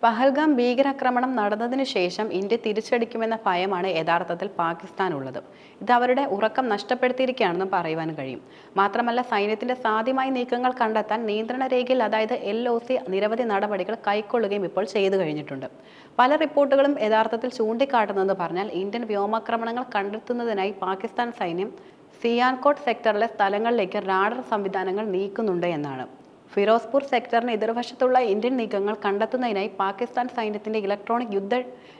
പഹൽഗാം ഭീകരാക്രമണം നടന്നതിനു ശേഷം ഇന്ത്യ തിരിച്ചടിക്കുമെന്ന ഭയമാണ് യഥാർത്ഥത്തിൽ പാകിസ്ഥാനുള്ളത്. ഇത് അവരുടെ ഉറക്കം നഷ്ടപ്പെടുത്തിയിരിക്കുകയാണെന്നും പറയുവാൻ കഴിയും. മാത്രമല്ല, സൈന്യത്തിന്റെ സാധ്യമായ നീക്കങ്ങൾ കണ്ടെത്താൻ നിയന്ത്രണ രേഖയിൽ അതായത് LOC നിരവധി നടപടികൾ കൈക്കൊള്ളുകയും ഇപ്പോൾ ചെയ്തു കഴിഞ്ഞിട്ടുണ്ട്. പല റിപ്പോർട്ടുകളും യഥാർത്ഥത്തിൽ ചൂണ്ടിക്കാട്ടുന്നത് പറഞ്ഞാൽ ഇന്ത്യൻ വ്യോമാക്രമണങ്ങൾ കണ്ടെത്തുന്നതിനായി പാകിസ്ഥാൻ സൈന്യം സിയാൻകോട്ട് സെക്ടറിലെ സ്ഥലങ്ങളിലേക്ക് റാഡർ സംവിധാനങ്ങൾ നീക്കുന്നുണ്ട് എന്നാണ്. ഫിറോസ്പൂർ സെക്ടറിന് എതിർവശത്തുള്ള ഇന്ത്യൻ നീക്കങ്ങൾ കണ്ടെത്തുന്നതിനായി പാകിസ്ഥാൻ സൈന്യത്തിന്റെ ഇലക്ട്രോണിക് യുദ്ധ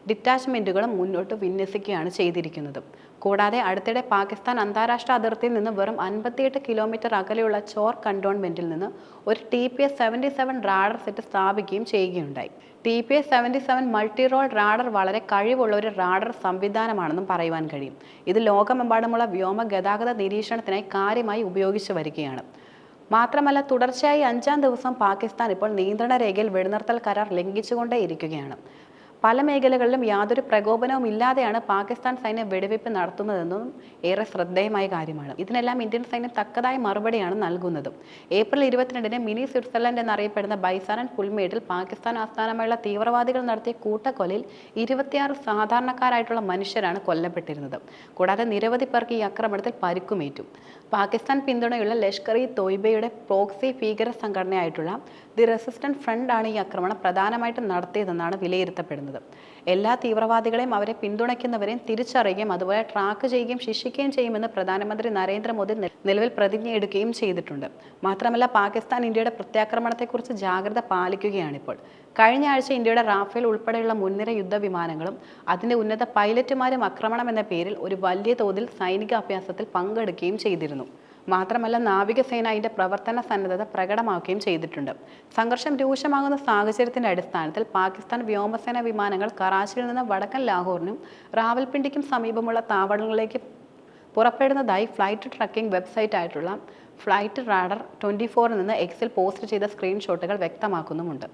ഡിറ്റാച്ച്മെന്റുകളും മുന്നോട്ട് വിന്യസിക്കുകയാണ് ചെയ്തിരിക്കുന്നത്. കൂടാതെ അടുത്തിടെ പാകിസ്ഥാൻ അന്താരാഷ്ട്ര അതിർത്തിയിൽ നിന്ന് വെറും 58 കിലോമീറ്റർ അകലെയുള്ള ചോർ കന്റോൺമെന്റിൽ നിന്ന് ഒരു TPS-77 റാഡർ സെറ്റ് സ്ഥാപിക്കുകയും ചെയ്യുകയുണ്ടായി. TPS-77 മൾട്ടി റോൾ റാഡർ വളരെ കഴിവുള്ള ഒരു റാഡർ സംവിധാനമാണെന്നും പറയുവാൻ കഴിയും. ഇത് ലോകമെമ്പാടുമുള്ള വ്യോമ ഗതാഗത നിരീക്ഷണത്തിനായി കാര്യമായി ഉപയോഗിച്ചു വരികയാണ്. മാത്രമല്ല, തുടർച്ചയായി 5-ാം ദിവസം പാകിസ്ഥാൻ ഇപ്പോൾ നിയന്ത്രണ രേഖയിൽ വെടിനിർത്തൽ കരാർ ലംഘിച്ചുകൊണ്ടേയിരിക്കുകയാണ്. പല മേഖലകളിലും യാതൊരു പ്രകോപനവും ഇല്ലാതെയാണ് പാകിസ്ഥാൻ സൈന്യം വെടിവയ്പ് നടത്തുന്നതെന്നും ഏറെ ശ്രദ്ധേയമായ കാര്യമാണ്. ഇതിനെല്ലാം ഇന്ത്യൻ സൈന്യം തക്കതായ മറുപടിയാണ് നൽകുന്നത്. ഏപ്രിൽ 22-ന് മിനി സ്വിറ്റ്സർലൻഡ് എന്നറിയപ്പെടുന്ന ബൈസാരൻ പുൽമേട്ടിൽ പാകിസ്ഥാൻ ആസ്ഥാനമായുള്ള തീവ്രവാദികൾ നടത്തിയ കൂട്ടക്കൊലയിൽ 26 സാധാരണക്കാരായിട്ടുള്ള മനുഷ്യരാണ് കൊല്ലപ്പെട്ടിരുന്നത്. കൂടാതെ നിരവധി പേർക്ക് ഈ ആക്രമണത്തിൽ പരിക്കുമേറ്റു. പാകിസ്ഥാൻ പിന്തുണയുള്ള ലഷ്കർ-ഇ-തോയ്ബയുടെ പ്രോക്സി ഭീകര സംഘടനയായിട്ടുള്ള ദി റെസിസ്റ്റന്റ് ഫ്രണ്ട് ആണ് ഈ ആക്രമണം പ്രധാനമായിട്ടും നടത്തിയതെന്നാണ് വിലയിരുത്തപ്പെടുന്നത്. എല്ലാ തീവ്രവാദികളെയും അവരെ പിന്തുണയ്ക്കുന്നവരെയും തിരിച്ചറിയുകയും അതുപോലെ ട്രാക്ക് ചെയ്യുകയും ശിക്ഷിക്കുകയും ചെയ്യുമെന്ന് പ്രധാനമന്ത്രി നരേന്ദ്രമോദി നിലവിൽ പ്രതിജ്ഞയെടുക്കുകയും ചെയ്തിട്ടുണ്ട്. മാത്രമല്ല, പാകിസ്ഥാൻ ഇന്ത്യയുടെ പ്രത്യാക്രമണത്തെക്കുറിച്ച് ജാഗ്രത പാലിക്കുകയാണിപ്പോൾ. കഴിഞ്ഞ ആഴ്ച ഇന്ത്യയുടെ റാഫേൽ ഉൾപ്പെടെയുള്ള മുൻനിര യുദ്ധവിമാനങ്ങളും അതിന്റെ ഉന്നത പൈലറ്റുമാരും ആക്രമണം എന്ന പേരിൽ ഒരു വലിയ തോതിൽ സൈനിക അഭ്യാസത്തിൽ പങ്കെടുക്കുകയും ചെയ്തിരുന്നു. മാത്രമല്ല, നാവികസേന അതിന്റെ പ്രവർത്തന സന്നദ്ധത പ്രകടമാക്കുകയും ചെയ്തിട്ടുണ്ട്. സംഘർഷം രൂക്ഷമാകുന്ന സാഹചര്യത്തിന്റെ അടിസ്ഥാനത്തിൽ പാകിസ്ഥാൻ വ്യോമസേന വിമാനങ്ങൾ കറാച്ചിയിൽ നിന്ന് വടക്കൻ ലാഹോറിനും റാവൽപിണ്ടിക്കും സമീപമുള്ള താവളങ്ങളിലേക്ക് പുറപ്പെടുന്നതായി ഫ്ലൈറ്റ് ട്രാക്കിംഗ് വെബ്സൈറ്റ് ആയിട്ടുള്ള ഫ്ലൈറ്റ് റാഡർ 24 നിന്ന് X-ൽ പോസ്റ്റ് ചെയ്ത സ്ക്രീൻഷോട്ടുകൾ വ്യക്തമാക്കുന്നുമുണ്ട്.